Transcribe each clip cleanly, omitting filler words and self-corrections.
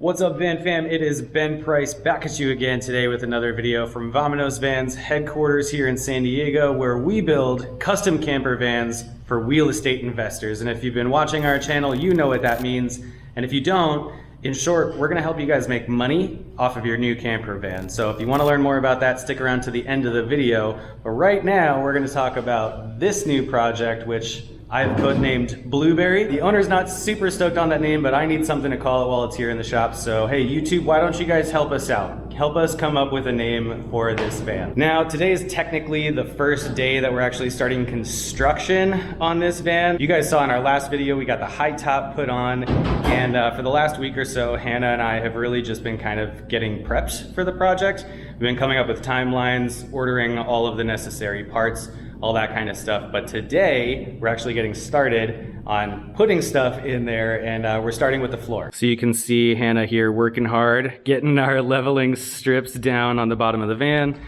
What's up, Van Fam? It is Ben Price back at you again today with another video from Vamanos Vans headquarters here in San Diego, where we build custom camper vans for real estate investors. And if you've been watching our channel, you know what that means. And if you don't, in short, we're gonna help you guys make money off of your new camper van. So if you wanna learn more about that, stick around to the end of the video. But right now, we're gonna talk about this new project, which I've codenamed Blueberry. The owner's not super stoked on that name, but I need something to call it while it's here in the shop. So hey, YouTube, why don't you guys help us out? Help us come up with a name for this van. Now, today is technically the first day that we're actually starting construction on this van. You guys saw in our last video, we got the high top put on, and for the last week or so, Hannah and I have really just been kind of getting prepped for the project. We've been coming up with timelines, ordering all of the necessary parts, all that kind of stuff. But today, we're actually getting started on putting stuff in there, and we're starting with the floor. So you can see Hannah here working hard, getting our leveling strips down on the bottom of the van.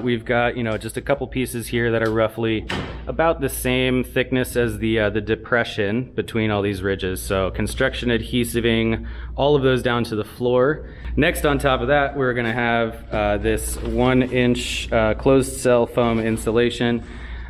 We've got, just a couple pieces here that are roughly about the same thickness as the depression between all these ridges. So construction adhesiving all of those down to the floor. Next, on top of that, we're gonna have this 1-inch closed cell foam insulation.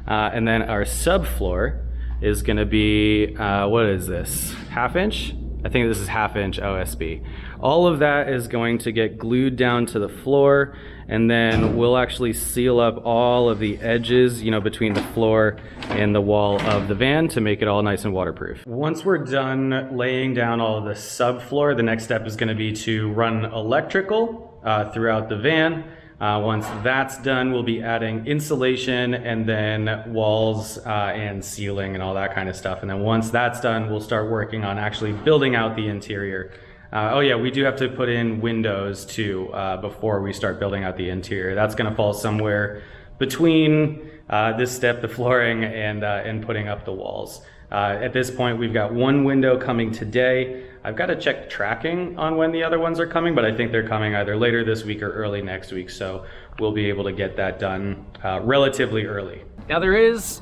And then our subfloor is gonna be, what is this, 1/2 inch? I think this is 1/2 inch OSB. All of that is going to get glued down to the floor, and then we'll actually seal up all of the edges, between the floor and the wall of the van to make it all nice and waterproof. Once we're done laying down all of the subfloor, the next step is going to be to run electrical throughout the van. Once that's done, we'll be adding insulation and then walls and ceiling and all that kind of stuff. And then once that's done, we'll start working on actually building out the interior. Oh yeah, we do have to put in windows too before we start building out the interior. That's gonna fall somewhere between this step, the flooring, and putting up the walls. At this point, we've got one window coming today. I've got to check tracking on when the other ones are coming, but I think they're coming either later this week or early next week, so we'll be able to get that done relatively early. Now there is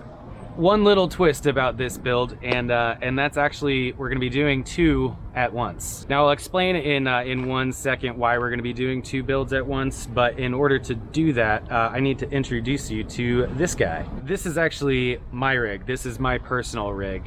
one little twist about this build, and that's actually we're going to be doing two at once. Now I'll explain in 1 second why we're going to be doing two builds at once, but in order to do that, I need to introduce you to this guy. This is actually my rig. This is my personal rig.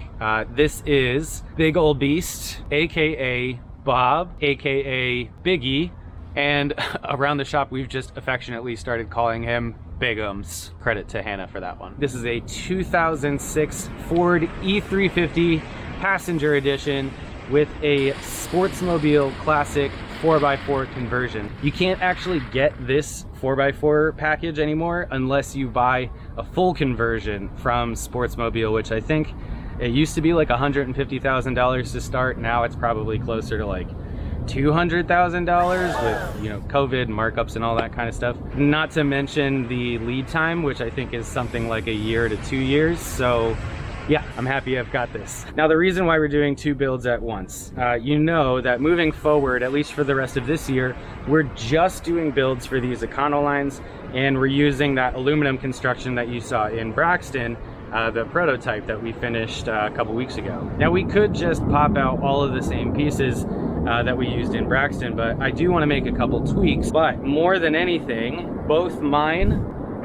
This is Big Ol' Beast, aka Bob, aka Biggie, and around the shop we've just affectionately started calling him Bigums. Credit to Hannah for that one. This is a 2006 Ford E350 passenger edition with a Sportsmobile Classic 4x4 conversion. You can't actually get this 4x4 package anymore unless you buy a full conversion from Sportsmobile, which I think it used to be like $150,000 to start. Now it's probably closer to like $200,000 with COVID markups and all that kind of stuff. Not to mention the lead time, which I think is something like 1 year to 2 years. So yeah, I'm happy I've got this. Now the reason why we're doing two builds at once, that moving forward, at least for the rest of this year, we're just doing builds for these Econolines, and we're using that aluminum construction that you saw in Braxton, the prototype that we finished a couple weeks ago. Now we could just pop out all of the same pieces that we used in Braxton, but I do want to make a couple tweaks. But more than anything, both mine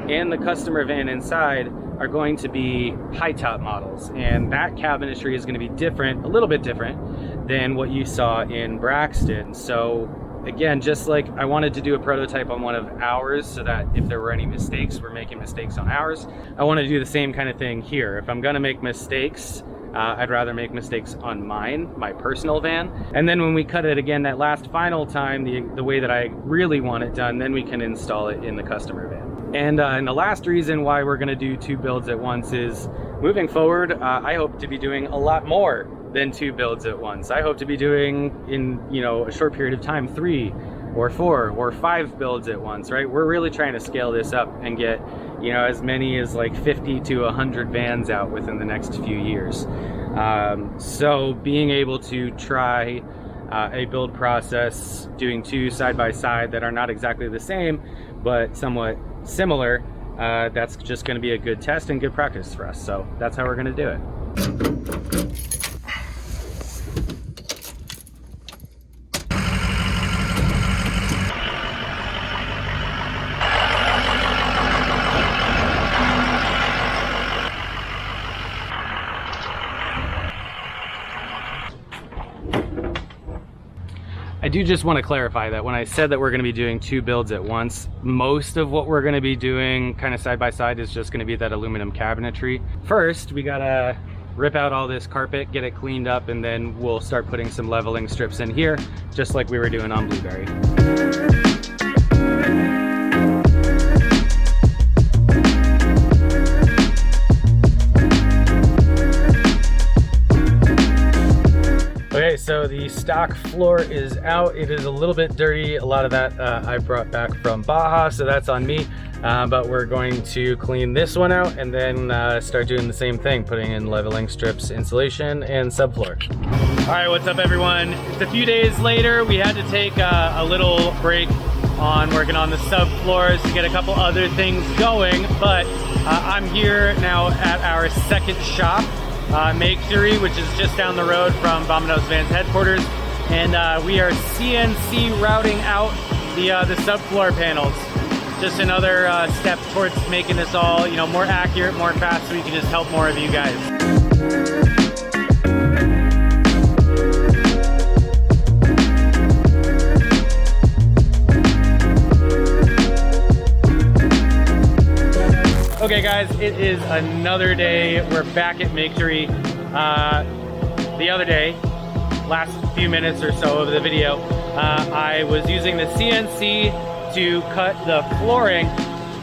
and the customer van inside are going to be high top models, and that cabinetry is going to be different, a little bit different than what you saw in Braxton. So again, just like I wanted to do a prototype on one of ours so that if there were any mistakes, we're making mistakes on ours, I want to do the same kind of thing here. If I'm going to make mistakes, I'd rather make mistakes on mine, my personal van. And then when we cut it again that last final time, the way that I really want it done, then we can install it in the customer van. And the last reason why we're gonna do two builds at once is, moving forward, I hope to be doing a lot more than two builds at once. I hope to be doing, in a short period of time, 3 or 4 or 5 builds at once, right? We're really trying to scale this up and get as many as like 50 to 100 vans out within the next few years. So being able to try a build process, doing two side by side that are not exactly the same but somewhat similar, that's just going to be a good test and good practice for us. So that's how we're going to do it. I do just want to clarify that when I said that we're going to be doing 2 builds at once, most of what we're going to be doing kind of side by side is just going to be that aluminum cabinetry. First, we got to rip out all this carpet, get it cleaned up, and then we'll start putting some leveling strips in here, just like we were doing on Blueberry. Okay, so the stock floor is out. It is a little bit dirty. A lot of that I brought back from Baja, so that's on me. But we're going to clean this one out and then start doing the same thing, putting in leveling strips, insulation, and subfloor. All right, what's up everyone? It's a few days later. We had to take a little break on working on the subfloors to get a couple other things going, but I'm here now at our second shop, Makery, which is just down the road from Vamanos Vans headquarters, and we are CNC routing out the subfloor panels. Just another step towards making this all, you know, more accurate, more fast, so we can just help more of you guys. Okay guys, it is another day. We're back at Makery. The other day, last few minutes or so of the video, I was using the CNC to cut the flooring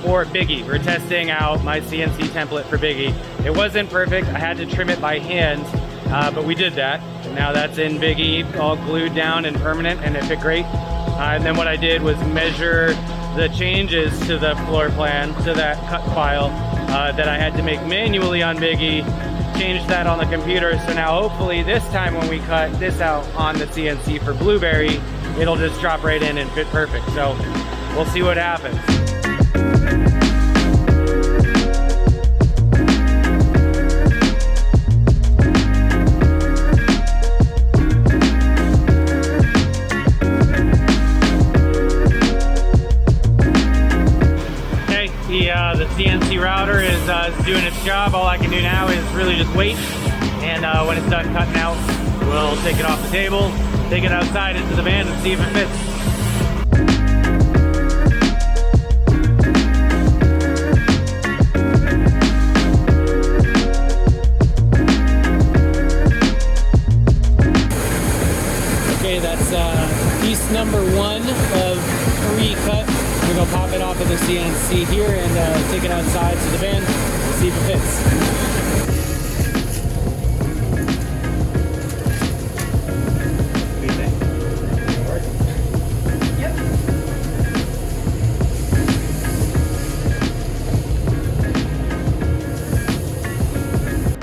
for Biggie. We're testing out my CNC template for Biggie. It wasn't perfect, I had to trim it by hand, but we did that. And now that's in Biggie, all glued down and permanent, and it fit great. And then what I did was measure the changes to the floor plan, to that cut file that I had to make manually on Biggie, change that on the computer. So now hopefully this time when we cut this out on the CNC for Blueberry, it'll just drop right in and fit perfect. So we'll see what happens. The CNC router is doing its job. All I can do now is really just wait, and when it's done cutting out, we'll take it off the table, take it outside into the van and see if it fits. Okay, that's piece number 1 of 3 cut. We're gonna pop it off of the CNC here and take it outside to the van, see if it fits. What do you think? Work? Yep.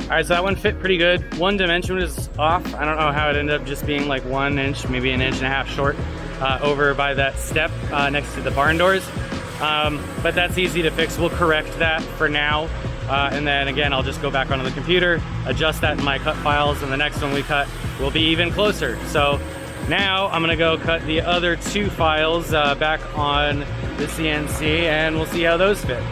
All right, so that one fit pretty good. One dimension was off. I don't know how it ended up just being like 1 inch, maybe 1.5 inches short. Over by that step next to the barn doors, but that's easy to fix. We'll correct that for now, and then again I'll just go back onto the computer, adjust that in my cut files, and the next one we cut will be even closer. So now I'm gonna go cut the other 2 files back on the CNC, and we'll see how those fit.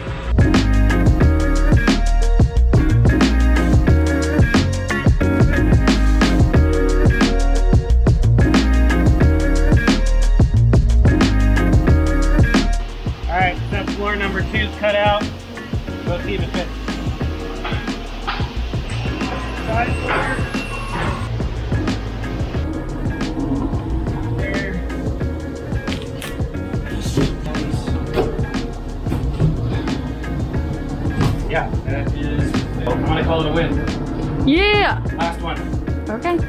Floor number 2's cut out. Go see if it fits. Side floor. There. Yeah, that is. I'm gonna call it a win. Yeah. Last one. Okay.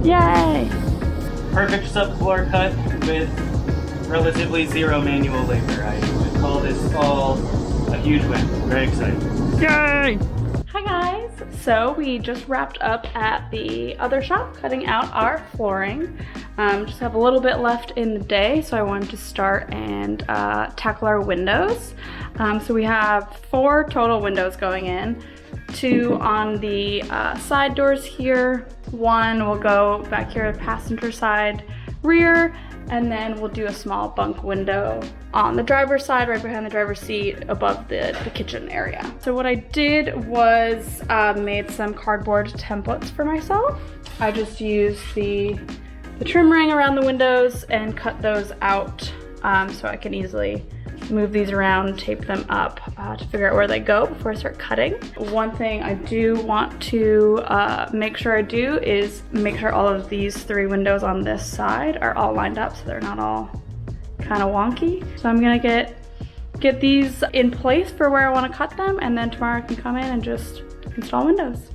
Yay! Perfect subfloor cut with relatively 0 manual labor. I would call this all a huge win. Very excited. Yay! Hi guys! So we just wrapped up at the other shop cutting out our flooring. Just have a little bit left in the day, so I wanted to start and tackle our windows. So we have 4 total windows going in. 2 on the side doors here. 1 will go back here to the passenger side rear, and then we'll do a small bunk window on the driver's side, right behind the driver's seat, above the kitchen area. So what I did was made some cardboard templates for myself. I just used the trim ring around the windows and cut those out so I can easily move these around, tape them up to figure out where they go before I start cutting. One thing I do want to make sure I do is make sure all of these 3 windows on this side are all lined up so they're not all kind of wonky. So I'm gonna get these in place for where I want to cut them, and then tomorrow I can come in and just install windows.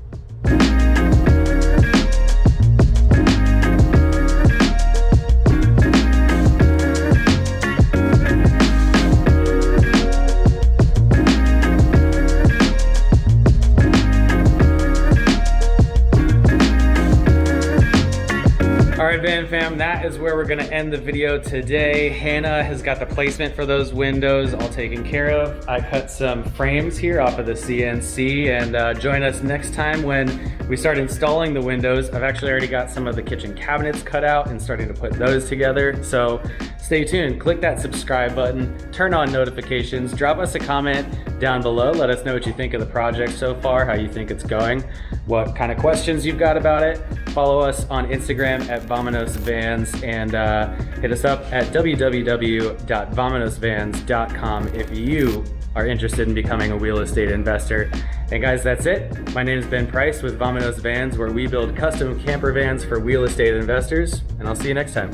Alright, Van Fam, that is where we're going to end the video today. Hannah has got the placement for those windows all taken care of. I cut some frames here off of the CNC, and join us next time when we start installing the windows. I've actually already got some of the kitchen cabinets cut out and starting to put those together. So stay tuned, click that subscribe button, turn on notifications, drop us a comment down below. Let us know what you think of the project so far, how you think it's going, what kind of questions you've got about it. Follow us on Instagram at VamonosVans, and hit us up at www.vamonosvans.com if you are interested in becoming a real estate investor. And guys, that's it. My name is Ben Price with Vamonos Vans, where we build custom camper vans for real estate investors, and I'll see you next time.